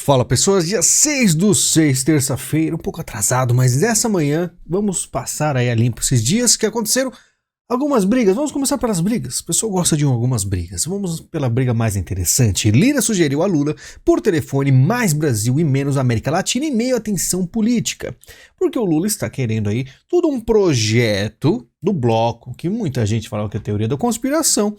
Fala pessoas, dia 6/6, terça-feira, um pouco atrasado, mas dessa manhã vamos passar aí a limpo esses dias que aconteceram algumas brigas. Vamos começar pelas brigas, o pessoal gosta de algumas brigas. Vamos pela briga mais interessante. Lira sugeriu a Lula por telefone mais Brasil e menos América Latina em meio à tensão política. Porque o Lula está querendo aí todo um projeto do bloco, que muita gente fala que é teoria da conspiração,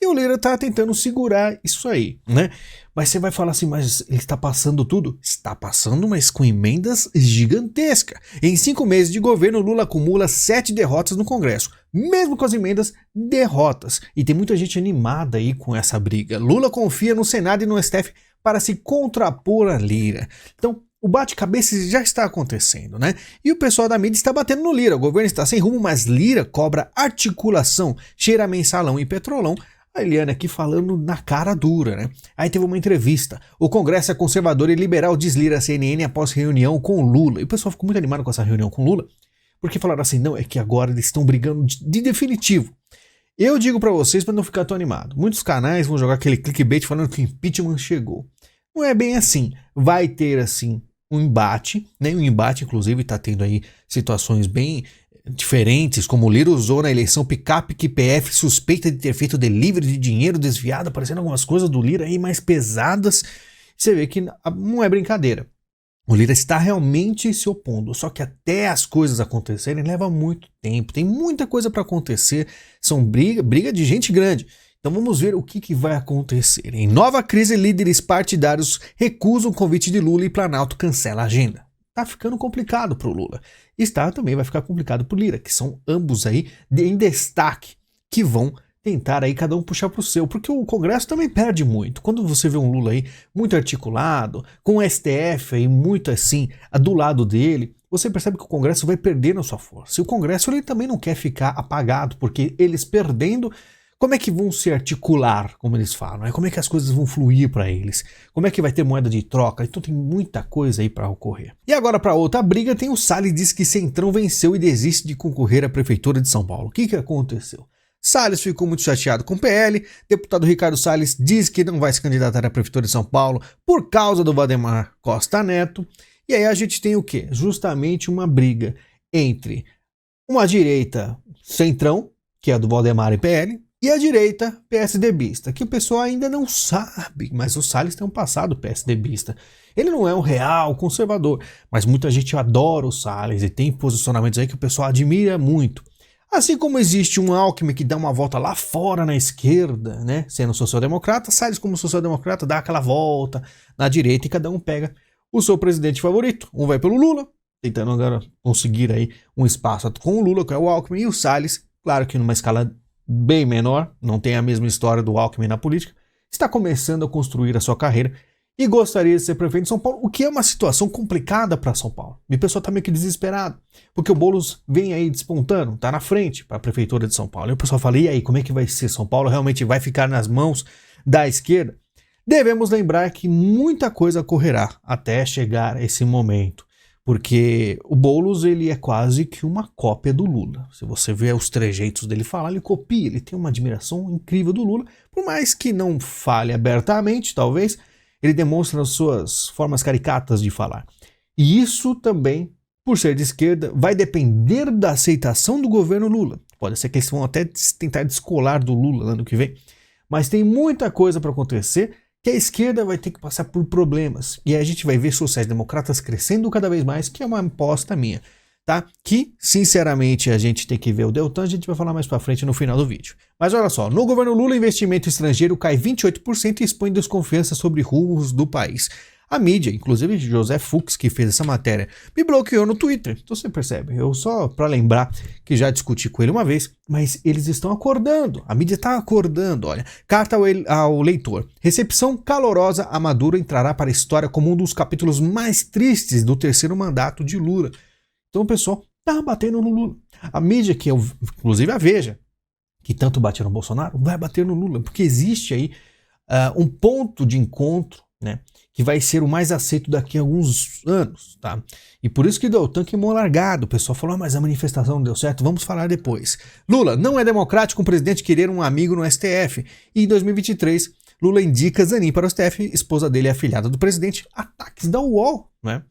e o Lira tá tentando segurar isso aí, né? Mas você vai falar assim, mas ele está passando tudo? Está passando, mas com emendas gigantescas. Em 5 meses de governo, Lula acumula 7 derrotas no Congresso. Mesmo com as emendas, derrotas. E tem muita gente animada aí com essa briga. Lula confia no Senado e no STF para se contrapor a Lira. Então, o bate-cabeça já está acontecendo, né? E o pessoal da mídia está batendo no Lira. O governo está sem rumo, mas Lira cobra articulação, cheira mensalão e petrolão. A Eliane aqui falando na cara dura, né? Aí teve uma entrevista. O Congresso é conservador e liberal, diz Lira à CNN após reunião com Lula. E o pessoal ficou muito animado com essa reunião com Lula, porque falaram assim, não, é que agora eles estão brigando de definitivo. Eu digo pra vocês para não ficar tão animado. Muitos canais vão jogar aquele clickbait falando que o impeachment chegou. Não é bem assim. Vai ter, assim, um embate, né? Um embate, inclusive, tá tendo aí situações bem diferentes, como o Lira usou na eleição picape que PF suspeita de ter feito delivery de dinheiro desviado, aparecendo algumas coisas do Lira aí mais pesadas. Você vê que não é brincadeira. O Lira está realmente se opondo, só que até as coisas acontecerem leva muito tempo, tem muita coisa para acontecer, são briga de gente grande. Então vamos ver o que vai acontecer. Em nova crise, líderes partidários recusam o convite de Lula e Planalto cancela a agenda. Tá ficando complicado pro Lula. Também vai ficar complicado pro Lira, que são ambos aí em destaque, que vão tentar aí cada um puxar pro seu, porque o Congresso também perde muito. Quando você vê um Lula aí muito articulado, com o STF aí muito assim, do lado dele, você percebe que o Congresso vai perdendo a sua força. E o Congresso ele também não quer ficar apagado, porque eles perdendo, como é que vão se articular, como eles falam? Né? Como é que as coisas vão fluir para eles? Como é que vai ter moeda de troca? Então tem muita coisa aí para ocorrer. E agora para outra briga, tem o Salles diz que Centrão venceu e desiste de concorrer à Prefeitura de São Paulo. O que aconteceu? Salles ficou muito chateado com o PL, deputado Ricardo Salles diz que não vai se candidatar à Prefeitura de São Paulo por causa do Valdemar Costa Neto. E aí a gente tem o quê? Justamente uma briga entre uma direita Centrão, que é a do Valdemar e PL, e a direita PSDBista, que o pessoal ainda não sabe, mas o Salles tem um passado PSDBista. Ele não é um real conservador, mas muita gente adora o Salles e tem posicionamentos aí que o pessoal admira muito. Assim como existe um Alckmin que dá uma volta lá fora na esquerda, né, sendo social-democrata, Salles como social-democrata dá aquela volta na direita e cada um pega o seu presidente favorito. Um vai pelo Lula, tentando agora conseguir aí um espaço com o Lula, que é o Alckmin, e o Salles, claro que numa escala bem menor, não tem a mesma história do Alckmin na política, está começando a construir a sua carreira e gostaria de ser prefeito de São Paulo, o que é uma situação complicada para São Paulo. E o pessoal está meio que desesperado, porque o Boulos vem aí despontando, está na frente para a prefeitura de São Paulo. E o pessoal fala, e aí, como é que vai ser? São Paulo realmente vai ficar nas mãos da esquerda? Devemos lembrar que muita coisa ocorrerá até chegar esse momento. Porque o Boulos ele é quase que uma cópia do Lula. Se você vê os trejeitos dele falar, ele copia, ele tem uma admiração incrível do Lula, por mais que não fale abertamente, talvez, ele demonstra as suas formas caricatas de falar. E isso também, por ser de esquerda, vai depender da aceitação do governo Lula. Pode ser que eles vão até tentar descolar do Lula ano que vem, mas tem muita coisa para acontecer, que a esquerda vai ter que passar por problemas. E aí a gente vai ver sociais-democratas crescendo cada vez mais, que é uma aposta minha, tá? Que, sinceramente, a gente tem que ver o Deltan, a gente vai falar mais pra frente no final do vídeo. Mas olha só, no governo Lula, investimento estrangeiro cai 28% e expõe desconfiança sobre rumos do país. A mídia, inclusive José Fux, que fez essa matéria, me bloqueou no Twitter. Então você percebe, eu só para lembrar que já discuti com ele uma vez, mas eles estão acordando, a mídia está acordando, olha. Carta ao leitor. Recepção calorosa a Maduro entrará para a história como um dos capítulos mais tristes do terceiro mandato de Lula. Então o pessoal tá batendo no Lula. A mídia, que eu, inclusive a Veja, que tanto bate no Bolsonaro, vai bater no Lula, porque existe aí um ponto de encontro, né, que vai ser o mais aceito daqui a alguns anos, tá? E por isso que deu o tanque largado. O pessoal falou, mas a manifestação não deu certo, vamos falar depois. Lula, não é democrático um presidente querer um amigo no STF. E em 2023, Lula indica Zanin para o STF, esposa dele é afilhada do presidente, ataques da UOL, né?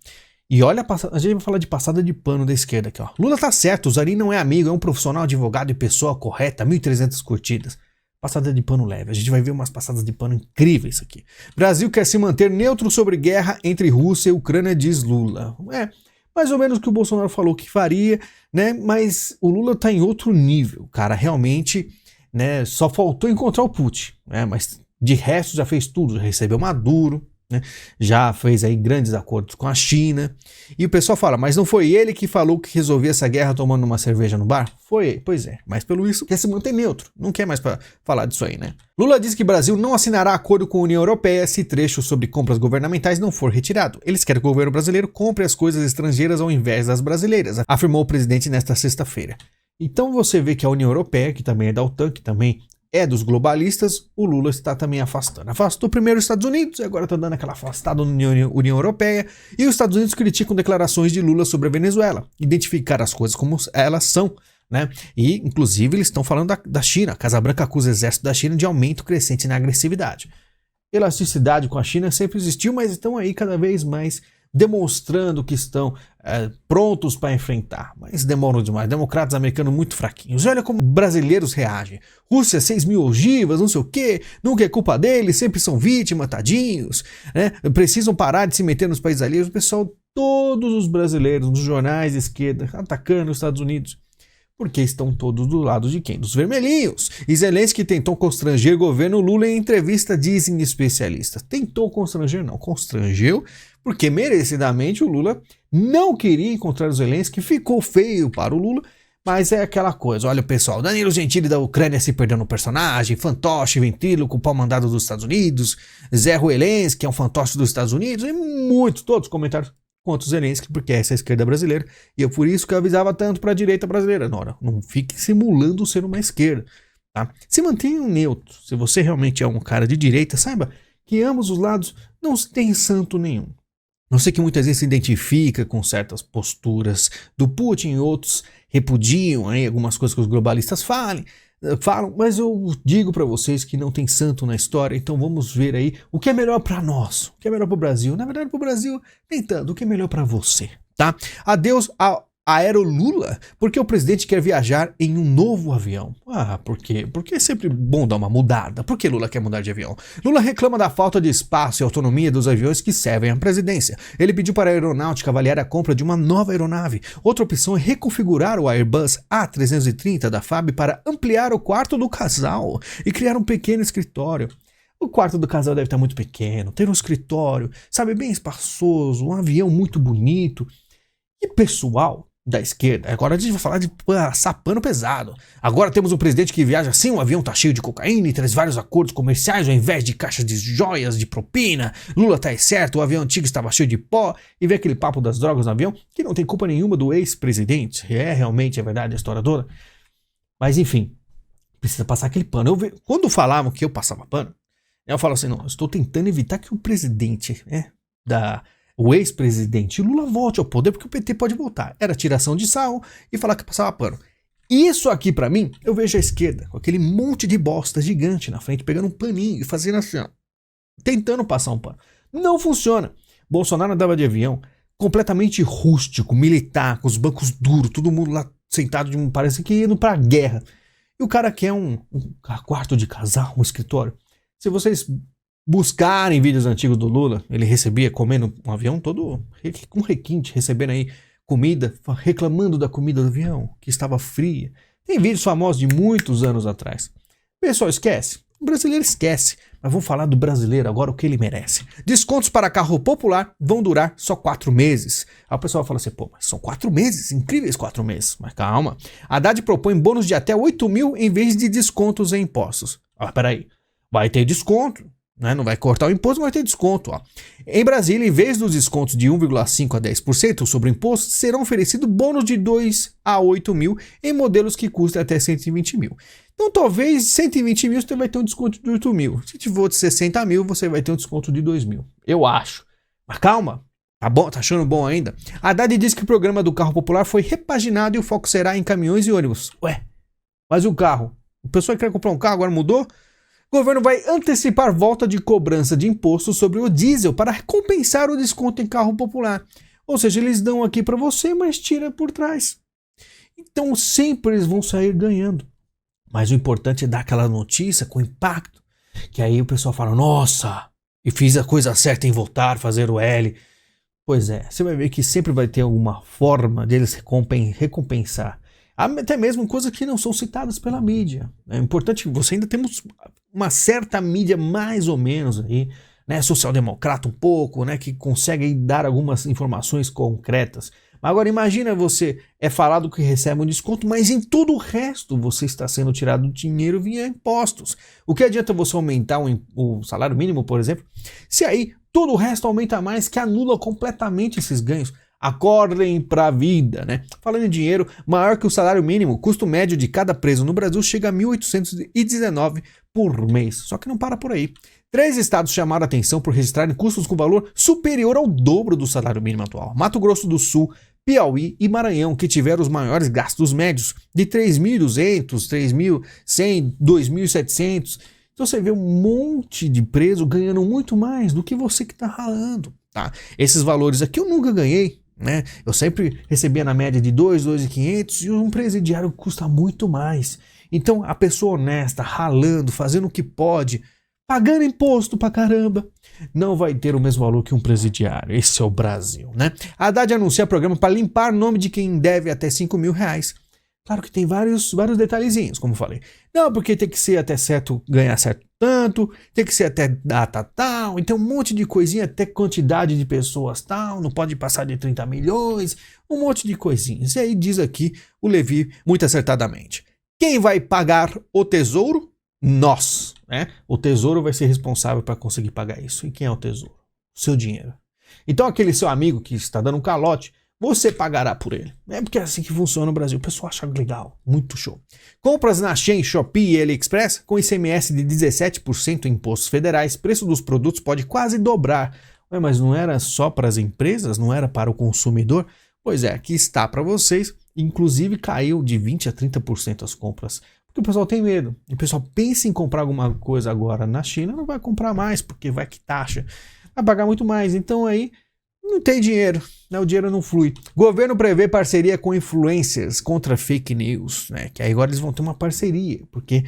E olha, a gente vai falar de passada de pano da esquerda aqui, ó. Lula tá certo, o Zanin não é amigo, é um profissional, advogado e pessoa correta, 1.300 curtidas. Passada de pano leve, a gente vai ver umas passadas de pano incríveis aqui. Brasil quer se manter neutro sobre guerra entre Rússia e Ucrânia, diz Lula. É, mais ou menos o que o Bolsonaro falou que faria, né? Mas o Lula tá em outro nível, cara, realmente, né? Só faltou encontrar o Putin, né? Mas de resto já fez tudo, já recebeu Maduro, né? Já fez aí grandes acordos com a China. E o pessoal fala, mas não foi ele que falou que resolvia essa guerra tomando uma cerveja no bar? Foi ele, pois é. Mas pelo isso quer se manter neutro, não quer mais falar disso aí, né? Lula diz que o Brasil não assinará acordo com a União Europeia se trecho sobre compras governamentais não for retirado. Eles querem que o governo brasileiro compre as coisas estrangeiras ao invés das brasileiras, afirmou o presidente nesta sexta-feira. Então você vê que a União Europeia, que também é da OTAN, que também é dos globalistas, o Lula está também afastando. Afastou primeiro os Estados Unidos e agora está dando aquela afastada na União Europeia. E os Estados Unidos criticam declarações de Lula sobre a Venezuela, identificar as coisas como elas são, né? E, inclusive, eles estão falando da China. A Casa Branca acusa o exército da China de aumento crescente na agressividade. Elasticidade com a China sempre existiu, mas estão aí cada vez mais demonstrando que estão prontos para enfrentar, mas demoram demais. Democratas americanos muito fraquinhos. Olha como brasileiros reagem. Rússia, 6.000 ogivas, não sei o quê, nunca é culpa deles, sempre são vítimas, tadinhos, né? Precisam parar de se meter nos países alheios. O pessoal, todos os brasileiros, nos jornais de esquerda, atacando os Estados Unidos. Porque estão todos do lado de quem? Dos vermelhinhos. E Zelensky tentou constranger o governo Lula em entrevista, dizem especialistas. Tentou constranger, não. Constrangeu, porque merecidamente o Lula não queria encontrar o Zelensky, ficou feio para o Lula, mas é aquela coisa. Olha, pessoal, Danilo Gentili da Ucrânia se perdendo no personagem, fantoche, ventríloco, pau mandado dos Estados Unidos, Zé Ruelens, que é um fantoche dos Estados Unidos, e todos os comentários contra o Zelensky, porque essa é a esquerda brasileira, e é por isso que eu avisava tanto para a direita brasileira. Não fique simulando ser uma esquerda, tá? Se mantenha neutro. Se você realmente é um cara de direita, saiba que ambos os lados não tem santo nenhum. Eu sei que muitas vezes se identifica com certas posturas do Putin e outros repudiam aí algumas coisas que os globalistas falam, mas eu digo para vocês que não tem santo na história, então vamos ver aí o que é melhor para nós, o que é melhor para o Brasil. Na verdade, para o Brasil, nem tanto, o que é melhor para você, tá? Adeus a Aero Lula, porque o presidente quer viajar em um novo avião. Ah, por quê? Porque é sempre bom dar uma mudada. Por que Lula quer mudar de avião? Lula reclama da falta de espaço e autonomia dos aviões que servem à presidência. Ele pediu para a aeronáutica avaliar a compra de uma nova aeronave. Outra opção é reconfigurar o Airbus A330 da FAB para ampliar o quarto do casal e criar um pequeno escritório. O quarto do casal deve estar muito pequeno, ter um escritório, sabe, bem espaçoso, um avião muito bonito. E pessoal da esquerda, agora a gente vai falar de passar pano pesado. Agora temos um presidente que viaja assim, o avião tá cheio de cocaína e traz vários acordos comerciais ao invés de caixas de joias, de propina. Lula tá certo, o avião antigo estava cheio de pó, e vê aquele papo das drogas no avião, que não tem culpa nenhuma do ex-presidente. Realmente é verdade a história toda. Mas enfim, precisa passar aquele pano. Quando falavam que eu passava pano, eu falo assim, não, eu estou tentando evitar que o presidente, o ex-presidente Lula volte ao poder, porque o PT pode voltar. Era tiração de sarro e falar que passava pano. Isso aqui, pra mim, eu vejo a esquerda com aquele monte de bosta gigante na frente, pegando um paninho e fazendo assim, ó, tentando passar um pano. Não funciona. Bolsonaro andava de avião completamente rústico, militar, com os bancos duros, todo mundo lá sentado, parece que indo pra guerra. E o cara quer um quarto de casal, um escritório. Se vocês buscarem vídeos antigos do Lula, ele recebia comendo um avião todo com requinte, recebendo aí comida, reclamando da comida do avião, que estava fria. Tem vídeos famosos de muitos anos atrás. O pessoal esquece? O brasileiro esquece. Mas vamos falar do brasileiro agora, o que ele merece. Descontos para carro popular vão durar só 4 meses. Aí o pessoal fala assim, pô, mas são 4 meses, incríveis 4 meses. Mas calma. A Haddad propõe bônus de até 8 mil em vez de descontos em impostos. Ah, peraí. Vai ter desconto. Não vai cortar o imposto, mas vai ter desconto. Ó. Em Brasília, em vez dos descontos de 1,5% a 10% sobre o imposto, serão oferecidos bônus de 2 a 8 mil em modelos que custam até 120 mil. Então, talvez 120 mil você vai ter um desconto de 8 mil. Se tiver de 60 mil, você vai ter um desconto de 2 mil. Eu acho. Mas calma. Tá bom? Tá achando bom ainda? A Haddad diz que o programa do carro popular foi repaginado e o foco será em caminhões e ônibus. Ué, mas o carro? O pessoal que quer comprar um carro agora mudou? O governo vai antecipar volta de cobrança de imposto sobre o diesel para recompensar o desconto em carro popular. Ou seja, eles dão aqui para você, mas tira por trás. Então sempre eles vão sair ganhando. Mas o importante é dar aquela notícia com impacto, que aí o pessoal fala, nossa, e fiz a coisa certa em voltar, fazer o L. Pois é, você vai ver que sempre vai ter alguma forma deles recompensar. Até mesmo coisas que não são citadas pela mídia. É importante que você ainda temos uma certa mídia mais ou menos aí, né, social-democrata um pouco, né, que consegue aí dar algumas informações concretas. Mas agora imagina você, é falado que recebe um desconto, mas em todo o resto você está sendo tirado dinheiro via impostos. O que adianta você aumentar o salário mínimo, por exemplo, se aí todo o resto aumenta mais, que anula completamente esses ganhos. Acordem para a vida, né? Falando em dinheiro, maior que o salário mínimo, o custo médio de cada preso no Brasil chega a 1.819 por mês. Só que não para por aí. 3 estados chamaram a atenção por registrarem custos com valor superior ao dobro do salário mínimo atual. Mato Grosso do Sul, Piauí e Maranhão, que tiveram os maiores gastos médios, de 3.200, 3.100, 2.700. Então você vê um monte de preso ganhando muito mais do que você que está ralando. Tá? Esses valores aqui eu nunca ganhei. Né? Eu sempre recebia na média de 2.500 e um presidiário custa muito mais. Então a pessoa honesta, ralando, fazendo o que pode, pagando imposto pra caramba, não vai ter o mesmo valor que um presidiário. Esse é o Brasil, né? A Haddad anuncia programa para limpar nome de quem deve até R$5.000. Claro que tem vários detalhezinhos, como falei. Não, porque tem que ser até certo, ganhar certo tanto, tem que ser até data tal, então um monte de coisinha, até quantidade de pessoas tal, não pode passar de 30 milhões, um monte de coisinhas. E aí diz aqui o Levi, muito acertadamente, quem vai pagar o tesouro? Nós, né? O tesouro vai ser responsável para conseguir pagar isso. E quem é o tesouro? O seu dinheiro. Então aquele seu amigo que está dando um calote, você pagará por ele. É porque é assim que funciona no Brasil. O pessoal acha legal, muito show. Compras na Shein, Shopee e AliExpress com ICMS de 17% em impostos federais, preço dos produtos pode quase dobrar. Ué, mas não era só para as empresas? Não era para o consumidor? Pois é, aqui está para vocês. Inclusive caiu de 20% a 30% as compras. Porque o pessoal tem medo. O pessoal pensa em comprar alguma coisa agora na China, não vai comprar mais, porque vai que taxa. Vai pagar muito mais. Então aí não tem dinheiro, né? O dinheiro não flui. Governo prevê parceria com influencers contra fake news, né? Que aí agora eles vão ter uma parceria, porque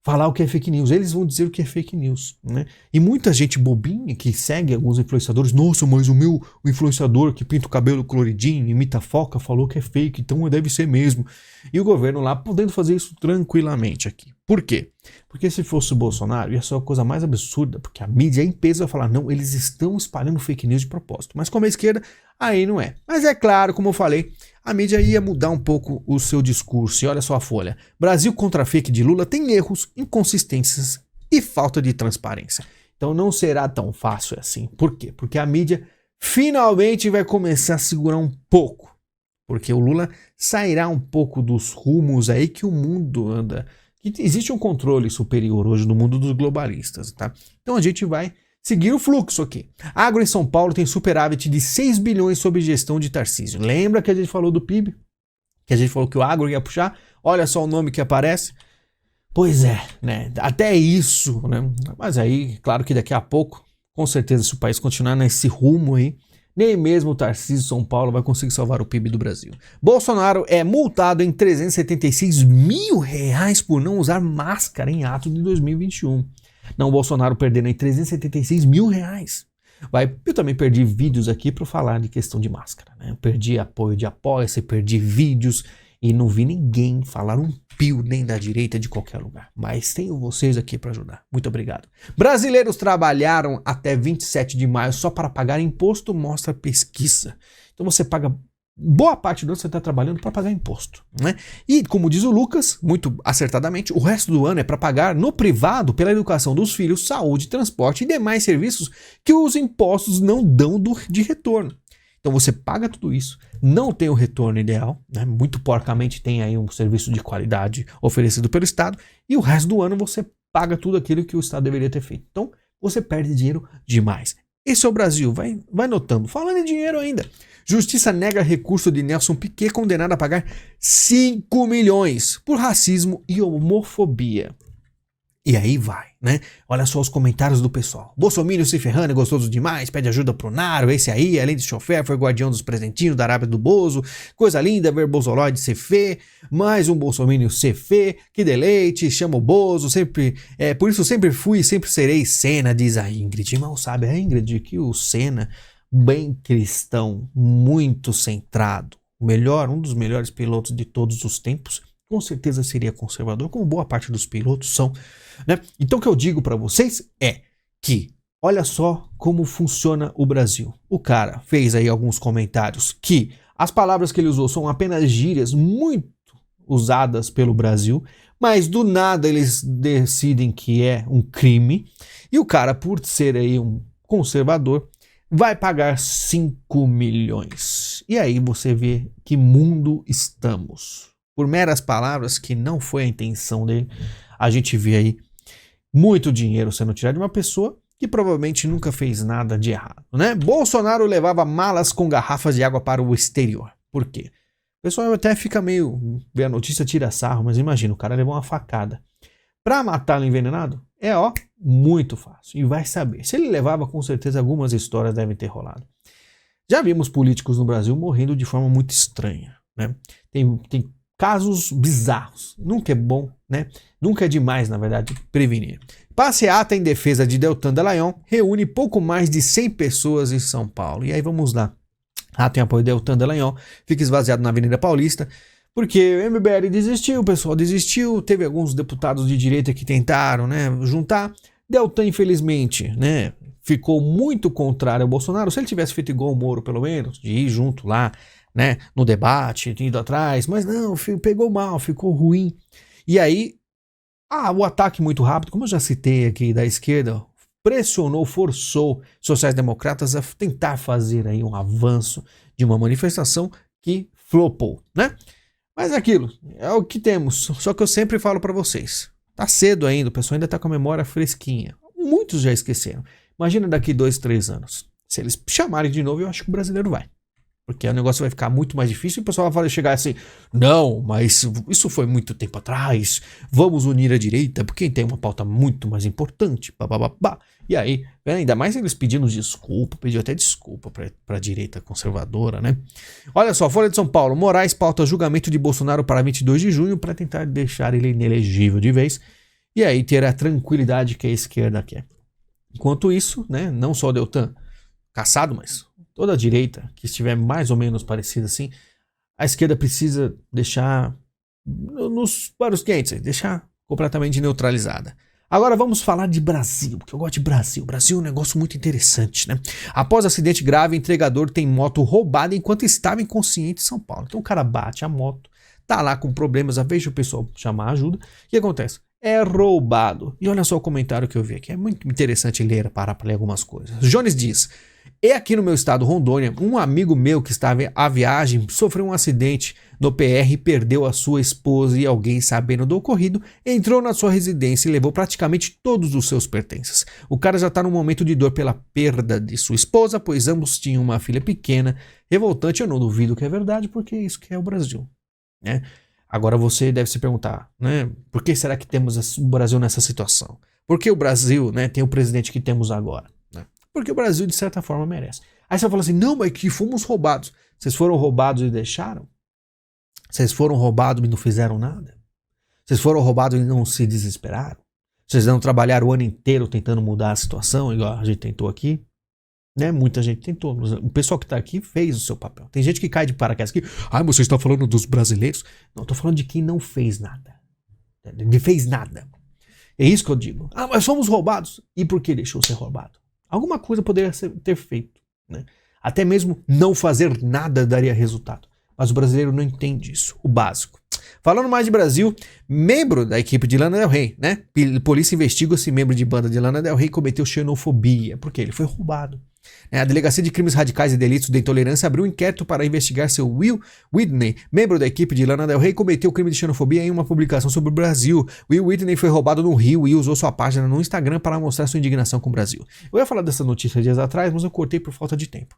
falar o que é fake news, eles vão dizer o que é fake news, né? E muita gente bobinha que segue alguns influenciadores, nossa, mas o influenciador que pinta o cabelo coloridinho, imita foca, falou que é fake, então deve ser mesmo. E o governo lá podendo fazer isso tranquilamente aqui. Por quê? Porque se fosse o Bolsonaro, ia ser a coisa mais absurda, porque a mídia em peso vai falar, não, eles estão espalhando fake news de propósito. Mas como a esquerda, aí não é. Mas é claro, como eu falei, a mídia ia mudar um pouco o seu discurso. E olha só a Folha. Brasil contra a fake de Lula tem erros, inconsistências e falta de transparência. Então não será tão fácil assim. Por quê? Porque a mídia finalmente vai começar a segurar um pouco. Porque o Lula sairá um pouco dos rumos aí que o mundo anda. Existe um controle superior hoje no mundo dos globalistas, tá? Então a gente vai seguir o fluxo aqui. Agro em São Paulo tem superávit de 6 bilhões sob gestão de Tarcísio. Lembra que a gente falou do PIB? Que a gente falou que o agro ia puxar? Olha só o nome que aparece. Pois é, né? Até isso, né? Mas aí, claro que daqui a pouco, com certeza, se o país continuar nesse rumo aí, nem mesmo o Tarcísio São Paulo vai conseguir salvar o PIB do Brasil. Bolsonaro é multado em R$376 mil por não usar máscara em ato de 2021. Não, o Bolsonaro perdendo aí R$376 mil. Eu também perdi vídeos aqui para falar de questão de máscara, né? Eu perdi apoio de Apoia-se, perdi vídeos e não vi ninguém falar um pio nem da direita de qualquer lugar. Mas tenho vocês aqui para ajudar. Muito obrigado. Brasileiros trabalharam até 27 de maio só para pagar imposto, mostra pesquisa. Então você paga boa parte do ano você está trabalhando para pagar imposto, né? E como diz o Lucas, muito acertadamente, o resto do ano é para pagar no privado pela educação dos filhos, saúde, transporte e demais serviços que os impostos não dão de retorno. Então você paga tudo isso, não tem o retorno ideal, né? Muito porcamente tem aí um serviço de qualidade oferecido pelo Estado e o resto do ano você paga tudo aquilo que o Estado deveria ter feito. Então você perde dinheiro demais. Esse é o Brasil, vai notando. Falando em dinheiro ainda, Justiça nega recurso de Nelson Piquet condenado a pagar 5 milhões por racismo e homofobia. E aí vai, né? Olha só os comentários do pessoal. Bolsominion se ferrando, é gostoso demais, pede ajuda pro Naro, esse aí, além de chofer, foi guardião dos presentinhos da Arábia do Bozo. Coisa linda ver Bolsoloide ser fê, mais um Bolsominion ser fê, que deleite, chama o Bozo, sempre, por isso sempre fui e sempre serei Senna, diz a Ingrid. Mal sabe a Ingrid que o Senna, bem cristão, muito centrado, um dos melhores pilotos de todos os tempos, com certeza seria conservador, como boa parte dos pilotos são, né? Então o que eu digo para vocês é que olha só como funciona o Brasil. O cara fez aí alguns comentários que as palavras que ele usou são apenas gírias muito usadas pelo Brasil, mas do nada eles decidem que é um crime, e o cara, por ser aí um conservador, vai pagar 5 milhões. E aí você vê que mundo estamos. Por meras palavras, que não foi a intenção dele, a gente vê aí muito dinheiro sendo tirado de uma pessoa que provavelmente nunca fez nada de errado, né? Bolsonaro levava malas com garrafas de água para o exterior. Por quê? O pessoal até fica meio... vê a notícia, tira sarro, mas imagina, o cara levou uma facada. Para matá-lo envenenado, muito fácil. E vai saber. Se ele levava, com certeza algumas histórias devem ter rolado. Já vimos políticos no Brasil morrendo de forma muito estranha, né? Tem casos bizarros. Nunca é bom, né? Nunca é demais, na verdade, prevenir. Passeata em defesa de Deltan Dallagnol reúne pouco mais de 100 pessoas em São Paulo. E aí vamos lá. Ato em apoio de Deltan Dallagnol fica esvaziado na Avenida Paulista, porque o MBL desistiu, o pessoal desistiu, teve alguns deputados de direita que tentaram, né, juntar. Deltan, infelizmente, né, ficou muito contrário ao Bolsonaro. Se ele tivesse feito igual o Moro, pelo menos, de ir junto lá, né, no debate, indo atrás, mas não, pegou mal, ficou ruim. E aí, o ataque muito rápido, como eu já citei aqui, da esquerda, pressionou, forçou sociais-democratas a tentar fazer aí um avanço de uma manifestação que flopou, né? Mas é aquilo, é o que temos, só que eu sempre falo para vocês, tá cedo ainda, o pessoal ainda tá com a memória fresquinha, muitos já esqueceram. Imagina daqui 2, 3 anos, se eles chamarem de novo, eu acho que o brasileiro vai. Porque o negócio vai ficar muito mais difícil e o pessoal vai chegar assim, não, mas isso foi muito tempo atrás, vamos unir a direita, porque tem uma pauta muito mais importante, bababá. E aí, ainda mais eles pedindo desculpa, pediu até desculpa para a direita conservadora, né? Olha só, Folha de São Paulo, Moraes pauta julgamento de Bolsonaro para 22 de junho para tentar deixar ele inelegível de vez, e aí ter a tranquilidade que a esquerda quer. Enquanto isso, né, não só o Deltan caçado, mas toda a direita que estiver mais ou menos parecida assim, a esquerda precisa deixar nos paros quentes, deixar completamente neutralizada. Agora vamos falar de Brasil, porque eu gosto de Brasil. Brasil é um negócio muito interessante, né? Após acidente grave, entregador tem moto roubada enquanto estava inconsciente em São Paulo. Então o cara bate a moto, tá lá com problemas, a vez de o pessoal chamar ajuda. O que acontece? É roubado. E olha só o comentário que eu vi aqui. É muito interessante parar para ler algumas coisas. Jones diz: e aqui no meu estado, Rondônia, um amigo meu que estava à viagem sofreu um acidente no PR e perdeu a sua esposa, e alguém, sabendo do ocorrido, entrou na sua residência e levou praticamente todos os seus pertences. O cara já está num momento de dor pela perda de sua esposa, pois ambos tinham uma filha pequena. Revoltante, eu não duvido que é verdade, porque é isso que é o Brasil, né? Agora você deve se perguntar, né? Por que será que temos o Brasil nessa situação? Por que o Brasil, né, tem o presidente que temos agora? Porque o Brasil, de certa forma, merece. Aí você fala assim, não, mas que fomos roubados. Vocês foram roubados e deixaram? Vocês foram roubados e não fizeram nada? Vocês foram roubados e não se desesperaram? Vocês não trabalharam o ano inteiro tentando mudar a situação, igual a gente tentou aqui? Né? Muita gente tentou. O pessoal que está aqui fez o seu papel. Tem gente que cai de paraquedas aqui. Você está falando dos brasileiros? Não, estou falando de quem não fez nada. Não fez nada. É isso que eu digo. Mas fomos roubados. E por que deixou ser roubado? Alguma coisa poderia ter feito, né? Até mesmo não fazer nada daria resultado. Mas o brasileiro não entende isso, o básico. Falando mais de Brasil, membro da equipe de Lana Del Rey, né? Polícia investiga se membro de banda de Lana Del Rey cometeu xenofobia, porque ele foi roubado. A Delegacia de Crimes Radicais e Delitos de Intolerância abriu um inquérito para investigar se Will Whitney, membro da equipe de Lana Del Rey, cometeu crime de xenofobia em uma publicação sobre o Brasil. Will Whitney foi roubado no Rio e usou sua página no Instagram para mostrar sua indignação com o Brasil. Eu ia falar dessa notícia dias atrás, mas eu cortei por falta de tempo.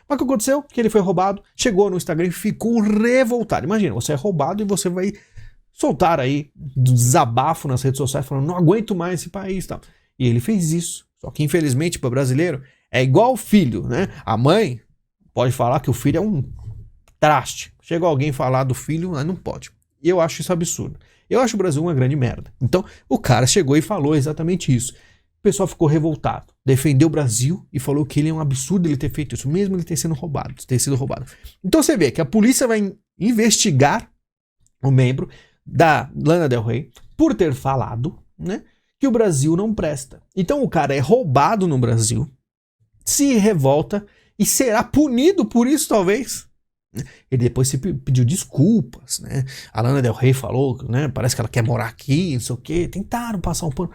Mas o que aconteceu? Que ele foi roubado, chegou no Instagram e ficou revoltado. Imagina, você é roubado e você vai soltaram aí desabafo nas redes sociais falando não aguento mais esse país, tal. E ele fez isso. Só que infelizmente para o brasileiro é igual o filho, né? A mãe pode falar que o filho é um traste. Chega alguém falar do filho, não pode. E eu acho isso absurdo. Eu acho o Brasil uma grande merda. Então o cara chegou e falou exatamente isso. O pessoal ficou revoltado, defendeu o Brasil e falou que ele é um absurdo ele ter feito isso, mesmo ele ter sido roubado. Então você vê que a polícia vai investigar o membro da Lana Del Rey por ter falado, né, que o Brasil não presta. Então o cara é roubado no Brasil, se revolta e será punido por isso talvez. Ele depois se pediu desculpas, né? A Lana Del Rey falou, né, parece que ela quer morar aqui, não sei o quê. Tentaram passar um pano.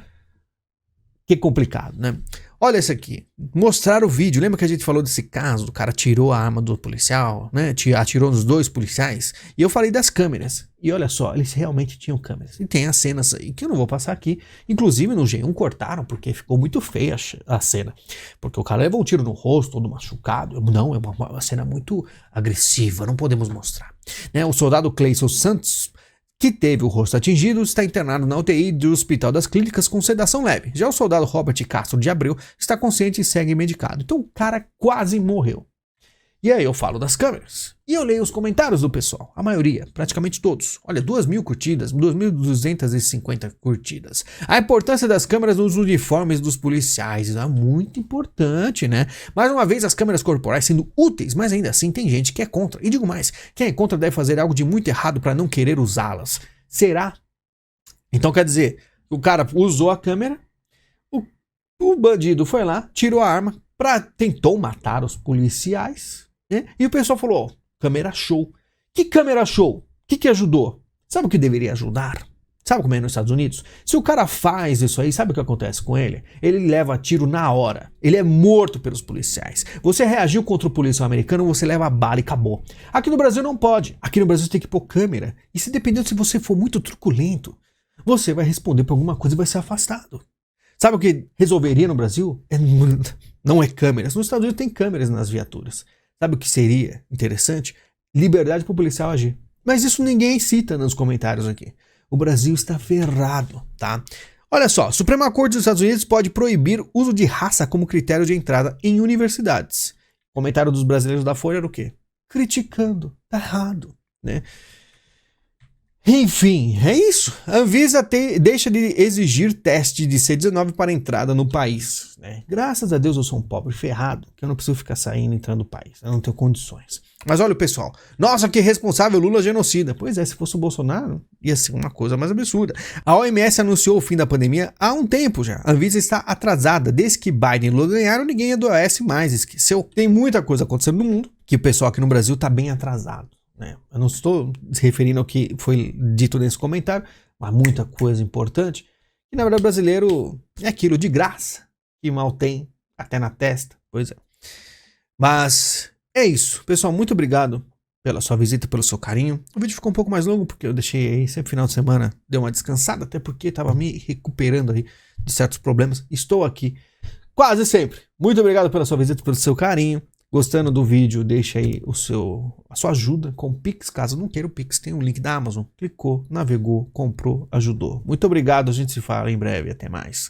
Que complicado, né? Olha esse aqui. Mostrar o vídeo. Lembra que a gente falou desse caso? O cara tirou a arma do policial, né? Atirou nos 2 policiais. E eu falei das câmeras. E olha só, eles realmente tinham câmeras. E tem as cenas aí que eu não vou passar aqui. Inclusive no G1 cortaram porque ficou muito feia a cena. Porque o cara levou um tiro no rosto, todo machucado. Não, é uma cena muito agressiva. Não podemos mostrar. Né? O soldado Cleison Santos, que teve o rosto atingido, está internado na UTI do Hospital das Clínicas com sedação leve. Já o soldado Robert Castro de Abreu está consciente e segue medicado. Então o cara quase morreu. E aí eu falo das câmeras. E eu leio os comentários do pessoal. A maioria, praticamente todos. Olha, 2.000 curtidas, 2.250 curtidas. A importância das câmeras nos uniformes dos policiais. É muito importante, né? Mais uma vez, as câmeras corporais sendo úteis, mas ainda assim tem gente que é contra. E digo mais, quem é contra deve fazer algo de muito errado para não querer usá-las. Será? Então quer dizer, o cara usou a câmera, o bandido foi lá, tirou a arma, tentou matar os policiais, né? E o pessoal falou, câmera show. Que câmera show? O que ajudou? Sabe o que deveria ajudar? Sabe como é nos Estados Unidos? Se o cara faz isso aí, sabe o que acontece com ele? Ele leva tiro na hora. Ele é morto pelos policiais. Você reagiu contra o policial americano, você leva a bala e acabou. Aqui no Brasil não pode. Aqui no Brasil você tem que pôr câmera. E se dependendo se você for muito truculento, você vai responder por alguma coisa e vai ser afastado. Sabe o que resolveria no Brasil? Não é câmeras. Nos Estados Unidos tem câmeras nas viaturas. Sabe o que seria interessante? Liberdade para o policial agir. Mas isso ninguém cita nos comentários aqui. O Brasil está ferrado, tá? Olha só, Suprema Corte dos Estados Unidos pode proibir uso de raça como critério de entrada em universidades. O comentário dos brasileiros da Folha era o quê? Criticando. Tá errado, né? Enfim, é isso. A Anvisa deixa de exigir teste de C19 para entrada no país, né? Graças a Deus eu sou um pobre ferrado, que eu não preciso ficar saindo e entrando no país. Eu não tenho condições. Mas olha o pessoal. Nossa, que responsável, Lula genocida. Pois é, se fosse o Bolsonaro, ia ser uma coisa mais absurda. A OMS anunciou o fim da pandemia há um tempo já. A Anvisa está atrasada. Desde que Biden e Lula ganharam, ninguém adoece mais. Esqueceu? Tem muita coisa acontecendo no mundo que o pessoal aqui no Brasil está bem atrasado. Eu não estou se referindo ao que foi dito nesse comentário, mas muita coisa importante. E na verdade o brasileiro é aquilo de graça, que mal tem, até na testa. Pois é. Mas é isso. Pessoal, muito obrigado pela sua visita, pelo seu carinho. O vídeo ficou um pouco mais longo, porque eu deixei aí sempre final de semana, deu uma descansada, até porque estava me recuperando aí de certos problemas. Estou aqui quase sempre. Muito obrigado pela sua visita, pelo seu carinho. Gostando do vídeo, deixa aí a sua ajuda com o Pix. Caso não queira o Pix, tem um link da Amazon. Clicou, navegou, comprou, ajudou. Muito obrigado, a gente se fala em breve. Até mais.